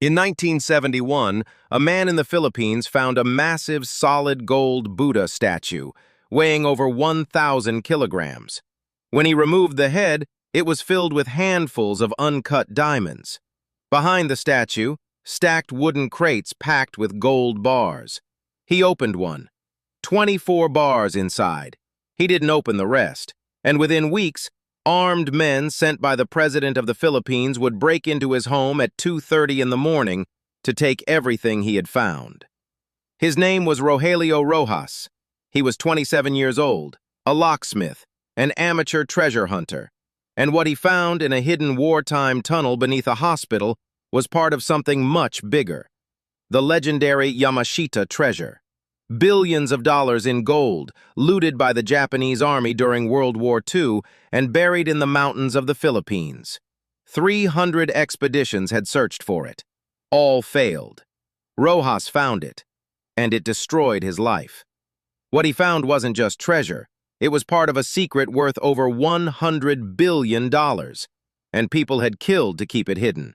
In 1971, a man in the Philippines found a massive solid gold Buddha statue, weighing over 1,000 kilograms. When he removed the head, it was filled with handfuls of uncut diamonds. Behind the statue, stacked wooden crates packed with gold bars. He opened one. 24 bars inside. He didn't open the rest, and within weeks, armed men sent by the President of the Philippines would break into his home at 2:30 in the morning to take everything he had found. His name was Rogelio Roxas. He was 27 years old, a locksmith, an amateur treasure hunter, and what he found in a hidden wartime tunnel beneath a hospital was part of something much bigger, the legendary Yamashita Treasure. Billions of dollars in gold, looted by the Japanese army during World War II and buried in the mountains of the Philippines. 300 expeditions had searched for it. All failed. Roxas found it, and it destroyed his life. What he found wasn't just treasure. It was part of a secret worth over $100 billion, and people had killed to keep it hidden.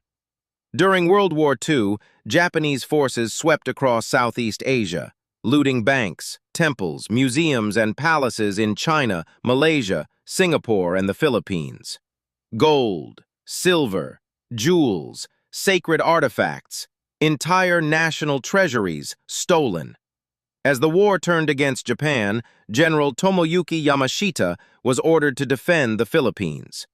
During World War II, Japanese forces swept across Southeast Asia, looting banks, temples, museums, and palaces in China, Malaysia, Singapore, and the Philippines. Gold, silver, jewels, sacred artifacts, entire national treasuries stolen. As the war turned against Japan, General Tomoyuki Yamashita was ordered to defend the Philippines.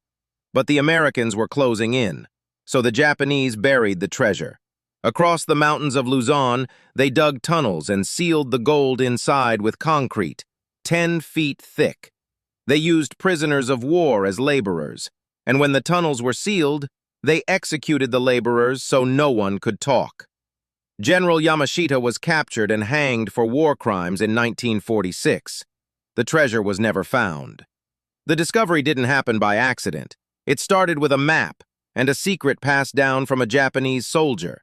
But the Americans were closing in, so the Japanese buried the treasure. Across the mountains of Luzon, they dug tunnels and sealed the gold inside with concrete, 10 feet thick. They used prisoners of war as laborers, and when the tunnels were sealed, they executed the laborers so no one could talk. General Yamashita was captured and hanged for war crimes in 1946. The treasure was never found. The discovery didn't happen by accident. It started with a map and a secret passed down from a Japanese soldier.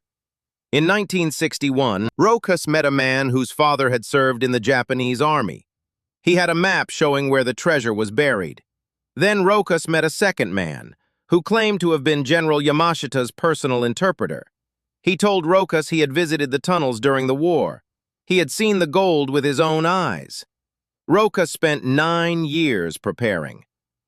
In 1961, Roxas met a man whose father had served in the Japanese army. He had a map showing where the treasure was buried. Then Roxas met a second man, who claimed to have been General Yamashita's personal interpreter. He told Roxas he had visited the tunnels during the war. He had seen the gold with his own eyes. Roxas spent 9 years preparing.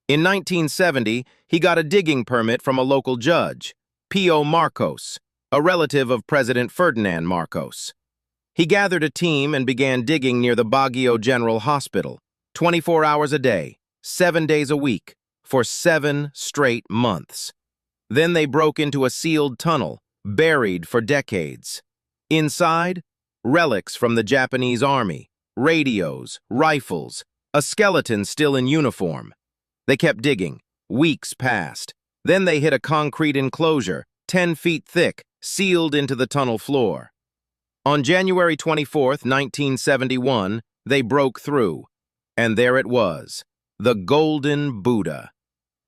In 1970, he got a digging permit from a local judge, P.O. Marcos, a relative of President Ferdinand Marcos. He gathered a team and began digging near the Baguio General Hospital, 24 hours a day, 7 days a week, for 7 straight months. Then they broke into a sealed tunnel, buried for decades. Inside, relics from the Japanese army, radios, rifles, a skeleton still in uniform. They kept digging. Weeks passed. Then they hit a concrete enclosure, 10 feet thick, sealed into the tunnel floor. On January 24, 1971, they broke through, and there it was, the Golden Buddha.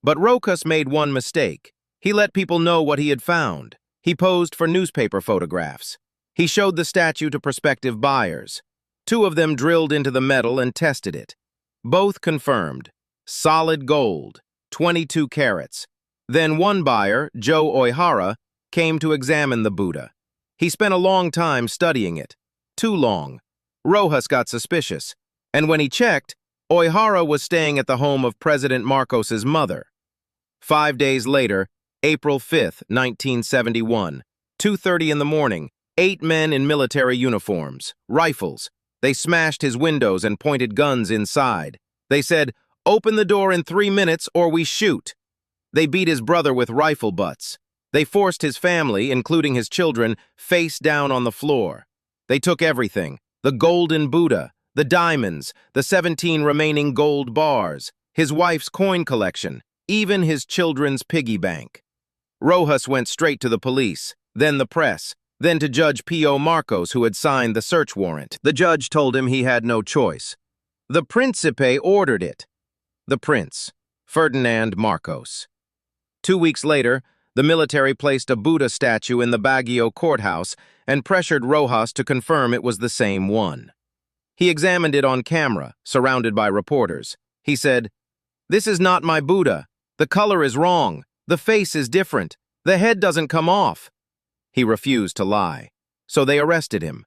But Roxas made one mistake. He let people know what he had found. He posed for newspaper photographs. He showed the statue to prospective buyers. 2 of them drilled into the metal and tested it. Both confirmed, solid gold, 22 carats. Then one buyer, Joe Oihara, came to examine the Buddha. He spent a long time studying it. Too long. Roxas got suspicious, and when he checked, Oihara was staying at the home of President Marcos's mother. 5 days later, April 5, 1971, 2:30 in the morning, 8 men in military uniforms, rifles. They smashed his windows and pointed guns inside. They said, "Open the door in 3 minutes or we shoot." They beat his brother with rifle butts. They forced his family, including his children, face down on the floor. They took everything, the golden Buddha, the diamonds, the 17 remaining gold bars, his wife's coin collection, even his children's piggy bank. Roxas went straight to the police, then the press, then to Judge P.O. Marcos, who had signed the search warrant. The judge told him he had no choice. The Principe ordered it. The Prince, Ferdinand Marcos. 2 weeks later, the military placed a Buddha statue in the Baguio courthouse and pressured Roxas to confirm it was the same one. He examined it on camera, surrounded by reporters. He said, "This is not my Buddha. The color is wrong. The face is different. The head doesn't come off." He refused to lie. So they arrested him.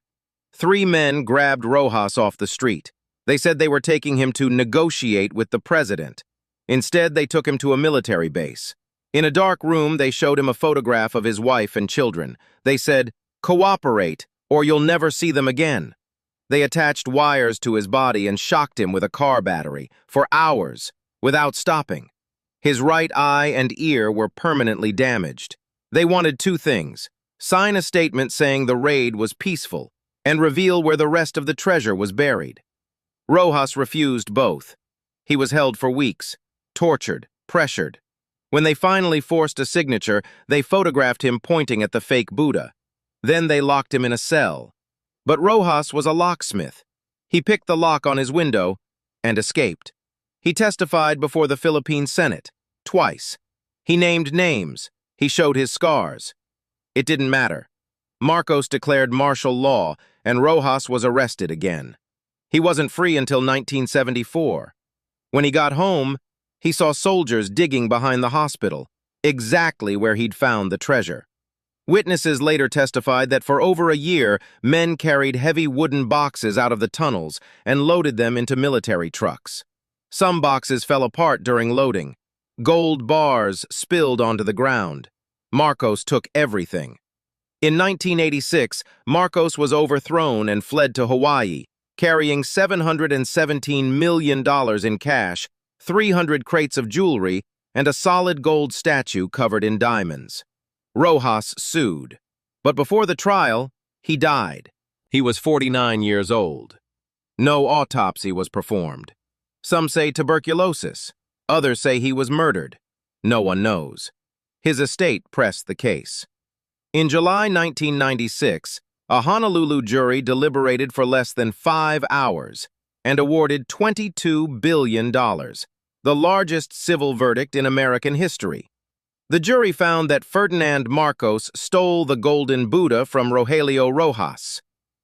3 men grabbed Rojas off the street. They said they were taking him to negotiate with the president. Instead, they took him to a military base. In a dark room, they showed him a photograph of his wife and children. They said, "Cooperate, or you'll never see them again." They attached wires to his body and shocked him with a car battery for hours without stopping. His right eye and ear were permanently damaged. They wanted 2 things: sign a statement saying the raid was peaceful and reveal where the rest of the treasure was buried. Rojas refused both. He was held for weeks, tortured, pressured. When they finally forced a signature, they photographed him pointing at the fake Buddha. Then they locked him in a cell. But Rojas was a locksmith. He picked the lock on his window and escaped. He testified before the Philippine Senate, twice. He named names. He showed his scars. It didn't matter. Marcos declared martial law, and Rojas was arrested again. He wasn't free until 1974. When he got home, he saw soldiers digging behind the hospital, exactly where he'd found the treasure. Witnesses later testified that for over a year, men carried heavy wooden boxes out of the tunnels and loaded them into military trucks. Some boxes fell apart during loading. Gold bars spilled onto the ground. Marcos took everything. In 1986, Marcos was overthrown and fled to Hawaii, carrying $717 million in cash, 300 crates of jewelry, and a solid gold statue covered in diamonds. Rojas sued. But before the trial, he died. He was 49 years old. No autopsy was performed. Some say tuberculosis. Others say he was murdered. No one knows. His estate pressed the case. In July 1996, a Honolulu jury deliberated for less than 5 hours and awarded $22 billion, the largest civil verdict in American history. The jury found that Ferdinand Marcos stole the golden Buddha from Rogelio Roxas.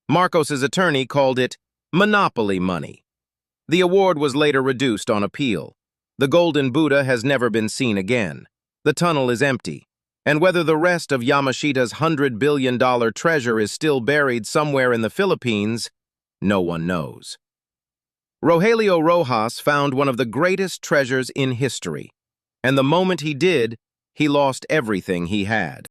Marcos's attorney called it monopoly money. The award was later reduced on appeal. The golden Buddha has never been seen again. The tunnel is empty. And whether the rest of Yamashita's $100 billion treasure is still buried somewhere in the Philippines, no one knows. Rogelio Roxas found one of the greatest treasures in history, and the moment he did, he lost everything he had.